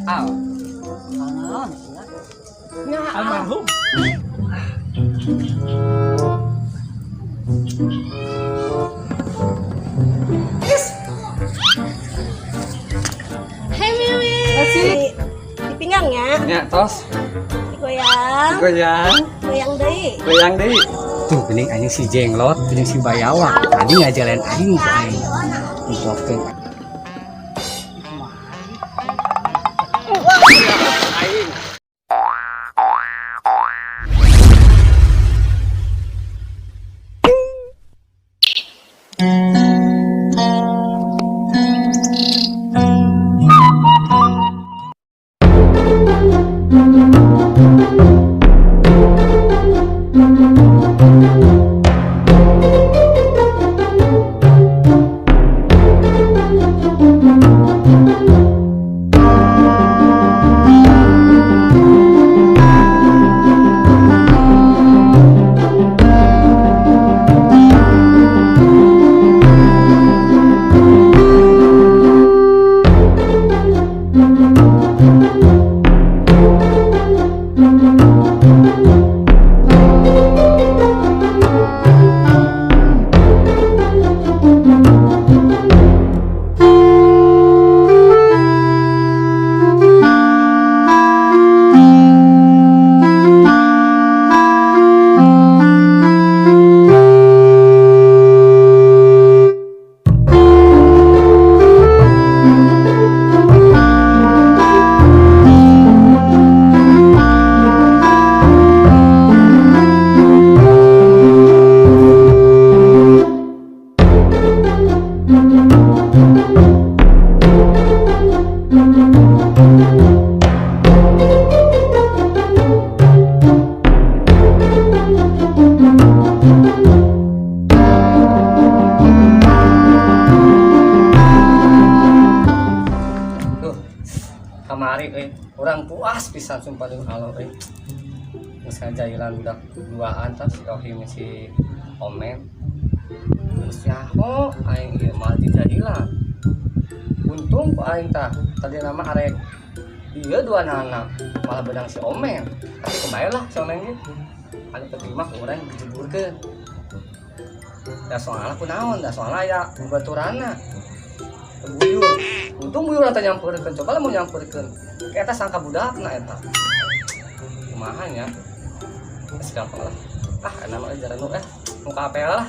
Al. Naon Nya almarhum. Hai Mimi. Masih. Di pinggangnya. Nya tos. Goyang. Goyang. Goyang deui. Goyang deui. Tuh geuning anjing si Jenglot, geuning si Bayawa. Tadi ngajalan aing ku aing. Ngopkeun. Aing. Kamari orang puas pisan sumpah dengan Allah geus ngajailan budak duaan tah si Rohim si Omen geus nyaho aing ieu mal dijadilan untung ku aing tah tadi nama arek ieu dua anak malah bedang si Omen tapi kembali lah si Omen ge anu keterima ku urang dijeburkeun da soalna kunaon da soalna aya babaturanna buyur untung buyur eta nyampeurkeun coba lamun nyampeurkeun eta sangka budakna eta kumaha nya geus gampang lah enak mah jaran nu muka apel lah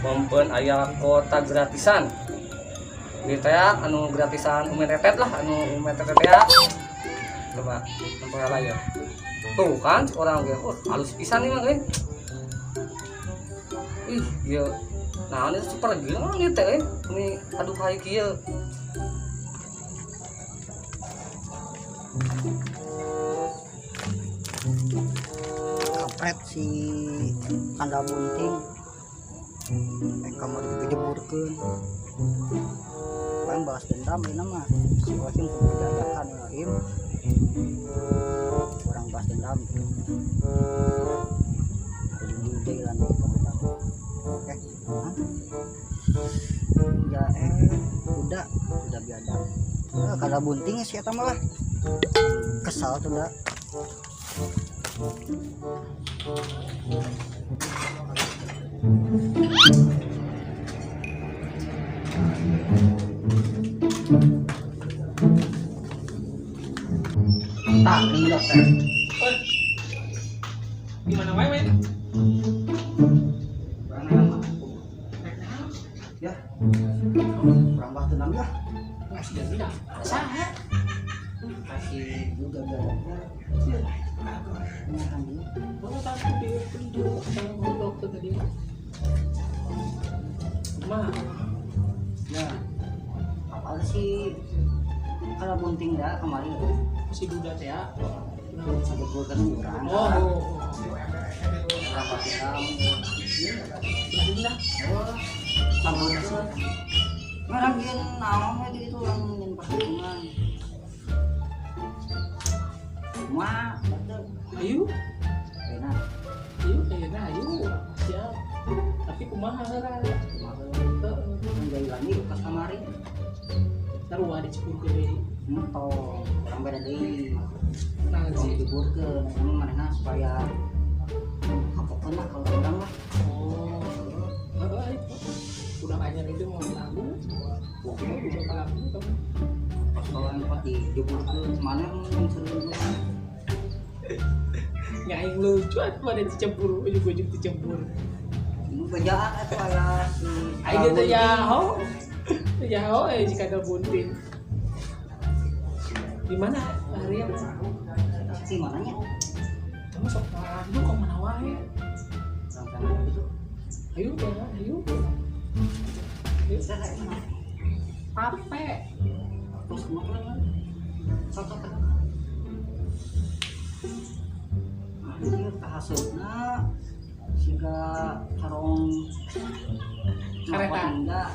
pompeun aya kota gratisan ieu teh anu gratisan umetetet lah anu umetetet ya coba sampai layar tuh kan orang ge halus pisan nih mah ih iya nah ini super gila nih teh ini aduh hai kieu kampret si Kanda Bunting kamar dijeburkeun paling balas dendam ini mah si Wasim kejajakan Im orang balas dendam di jalan itu oke ya udah biadab Kanda Bunting sih eta malah kesal tuh dah tak ini dokter gimana wae men ya kurang bah tenang ya masih jadi dah saha kasih juga biadabnya mau takut dia penjuru sama dokter tadi mah ya apa sih Kanda Bunting dah kemarin si duda teh ya sampai keluarga kurang berapa gram duda sampai ngarang dia naon aja itu orang ingin perhitungan mah betul ayo enak ayo siap tapi kumaha heurang menjadi lagi pas kamari. Taruh ada cepur gede. Entong orang beda deui. Nah Kalau sih. diburkeun emang manehna supaya kapokna kalau orang mah. Oh. Udah banyak itu mau lagu. Pokoknya udah lagu tuh. Pas kalau yang pas diburkeun mana yang sering Nyaing lucu atuh ada dicembur, ujug-ujug dicembur. ini bejaan itu aya si Ayo teh yaho. Yaho jika ada bunting. Di mana hari yang si mananya kamu sok lagu kok mana wae. orang itu Ayo ya, ayo. saya Pape. terus kemana cocok kan anjir kahasutna siga carong Kareta. enggak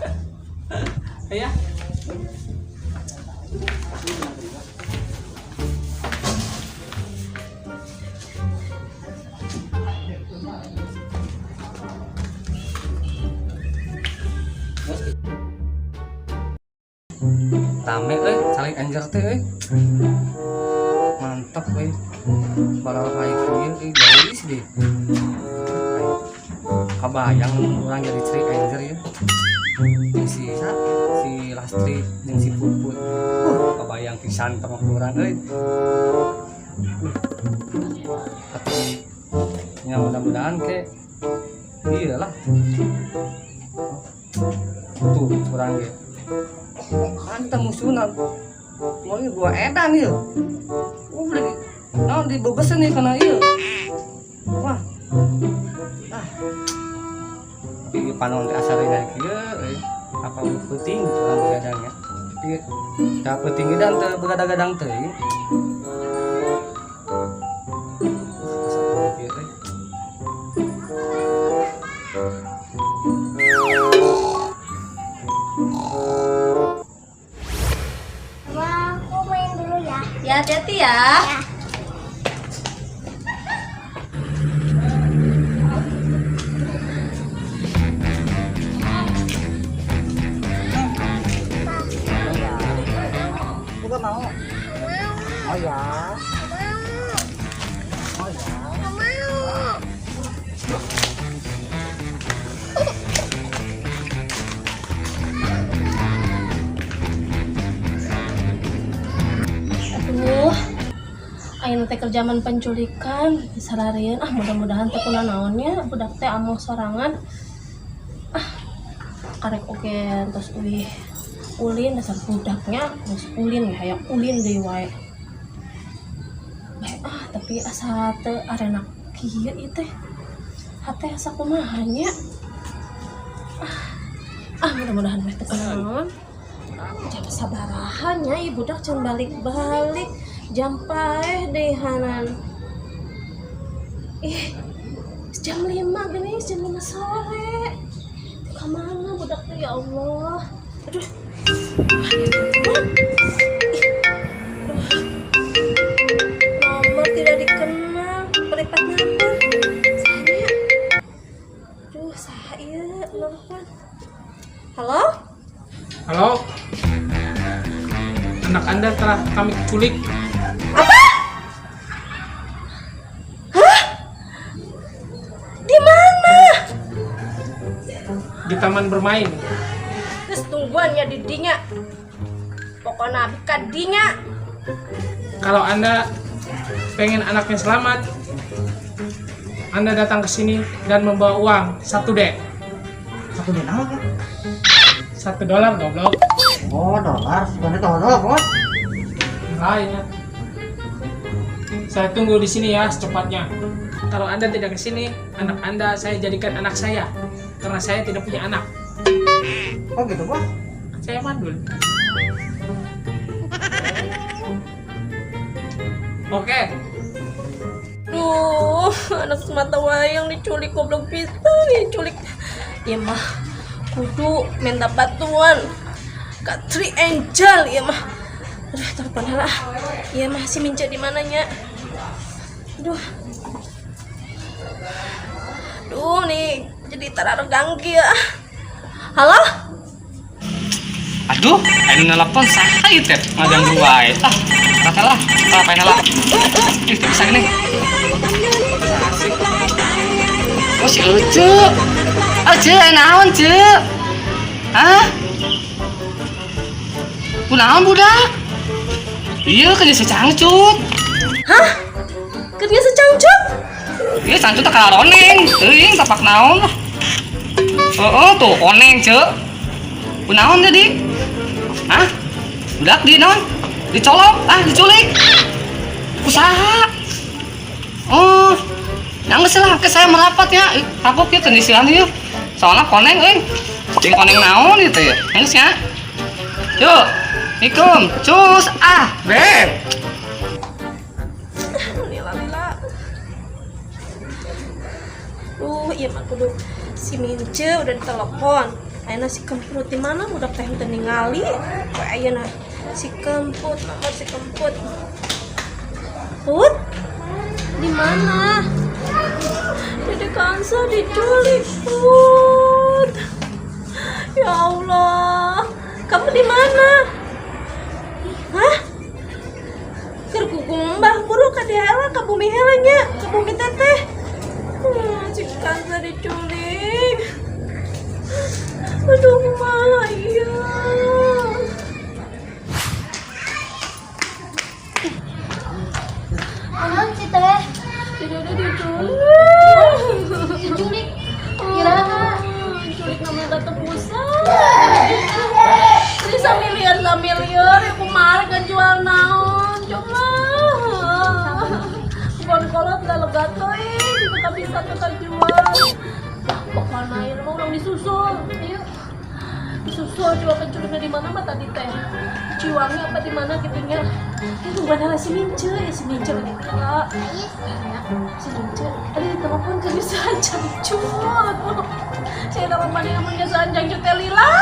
Aya. Rame saling anjir teh mantap baral kayak kieu garis deh kabayang orang jadi Sri Anjir ya jeung si Lastri jeung si Puput kabayang pisan sama kurang tapi ya mudah-mudahan ke iya lah tuh kurang ya kan kita musuhan mau gua edan ya beli nah dibebesan nih karena iya wah tapi panon asalnya kieu apa penting dalam begadangnya tapi tak penting dan teu begadang-gadang teh Wah, aku main dulu ya. Ya hati-hati ya. juga mau oh ya oh ya Aduh, ayeuna teh kerjaan penculikan disararian mudah-mudahan teh kuna naonnya budak teh amo sorangan karek oge terus ulin dasar budaknya terus ulin ya hayang ulin deui wae bae tapi asa teu arena kieu ieu teh hate asa kumahanya mudah-mudahan mah teu kuna naon jam sabarahannya ibu budak can balik-balik jam paeh deh hanan jam 5 gini jam 5 sore kemana budak tuh ya Allah aduh nomor tidak dikenal peripat nomor saya aduh saya nelfon halo. Halo. Anak Anda telah kami culik. Apa? Hah? Di mana? Di taman bermain. Terus tungguannya di dinya. Pokoknya bukan dinya. Kalau Anda pengen anaknya selamat, Anda datang ke sini dan membawa uang 1 D. satu dinar kan $1 goblok. oh dolar sebenarnya dolar bos Lainnya. Saya tunggu di sini ya secepatnya. Kalau Anda tidak ke sini, anak Anda saya jadikan anak saya. Karena saya tidak punya anak. oh gitu bos Saya mandul. Oke. Duh, anak semata wayang diculik goblok pisan diculik. Ya mah kudu minta bantuan Kak Tri Angel ya mah. Aduh, telepon lah. Ya mah si Minca di mananya? Aduh. Duh nih jadi terlalu ganggu ya. Halo? Aduh, ini nelpon sakit ya, ngajang dua ya. Katalah, apa yang lah? Ih, bisa ini. Oh, si Ucu. Ucu, naon, Cu? Hah? Kunaon budak? Iya, kan si Cangcut. Hah? Kerja secangcut? Iya, Cangcut tak kalah oneng. Teuing, tapak naon lah. Oh, tuh, oneng, Cuk. Kunaon jadi? Hah? Budak di naon? Dicolok, diculik. Usaha. Oh, yang salah ke saya merapat ya. Takut ya kondisian ya. Soalnya koneng, cing koneng naon gitu ya. Yang ya. Yuk, ikum, cus, beb. Lila. Iya mah kudu si Mince udah ditelepon. Ayeuna si Kemput di mana udah teh teu ningali. Kayak ayeuna si Kemput, nomor si Kemput. Put? Di mana? Dede Kansa diculik, Put. Ya Allah. Kamu di mana? Hah? Keur kugung mbah buru ka diheula ka bumi heula nya, ka bumi teteh. Si Kansa diculik. Aduh, kumaha iya. Aman sih teh. Tidak ada diculik. Diculik. Kiraha. Diculik namanya kata pusat. Ini samiliar ya kumaha kan jual naon. Coba. Bukan kolot udah lega teuing, kita bisa kita jual. Pokoknya ini mah orang disusul. Iya. Disusul jual penculiknya di mana mah tadi teh. Ciwangi apa di mana gitunya. Itu padahal si Mince lagi kira. Si Mince tadi ditelepon ke bisa Cangcut. Saya dapat mana yang menjasa Cangcut Lila.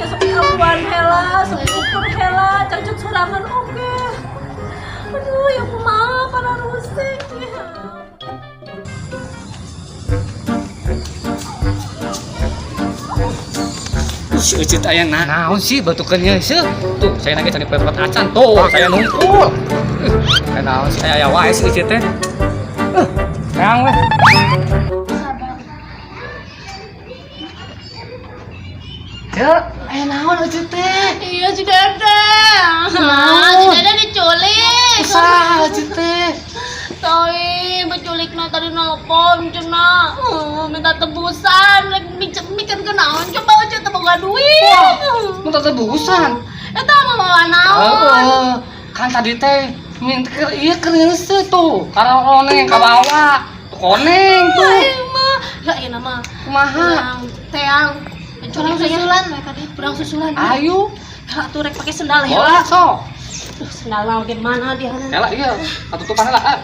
Ya seperti apuan hela, seperti ukur hela, Cangcut sorangan oke. Aduh, ya kumaha para rusik ya. Si Ucit aya naon sih batukannya sih? Tuh, saya lagi cari pepet acan tuh, saya nungkul. Naon sih aya wae si Ucit teh. Sayang weh. Cek, aya naon Ucit teh? Iya si Dede. Si Dede diculik. Usaha Ucit teh. Toi, penculiknya tadi nelpon cenah. Minta tebusan, mikir kenaon coba aja teu boga duit. Minta tebusan. Eta mah mawa naon? Kan tadi teh minta ieu keur ngeuseuh tuh. Karena oneng ka bawah. Koneng tuh. Mah, ya ieu mah Kumaha? teang. Penculik susulan mereka di perang susulan. Ayo. Ya tuh rek pakai sendal ya. Bola sok. Sendal mah gimana dia? Hela iya, katutupan hela.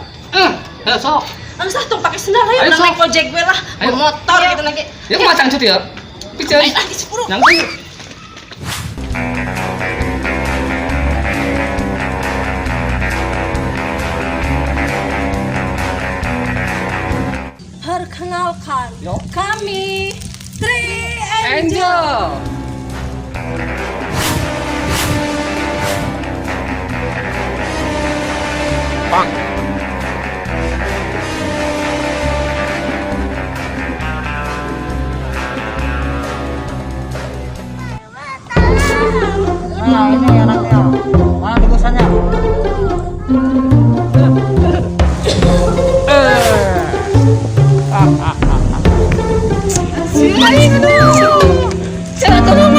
Sok. Langsung tuh pakai sendal ya, Ayo, udah sok. naik ojek gue lah, Ayo. motor gitu lagi. Ya kumaha Cangcut ya? Piceun. Ayo lagi 10. Yang sih. Perkenalkan, Yo. kami Three Angel. Angel. Nah, ini anaknya. Mana tebusannya? Jangan tolong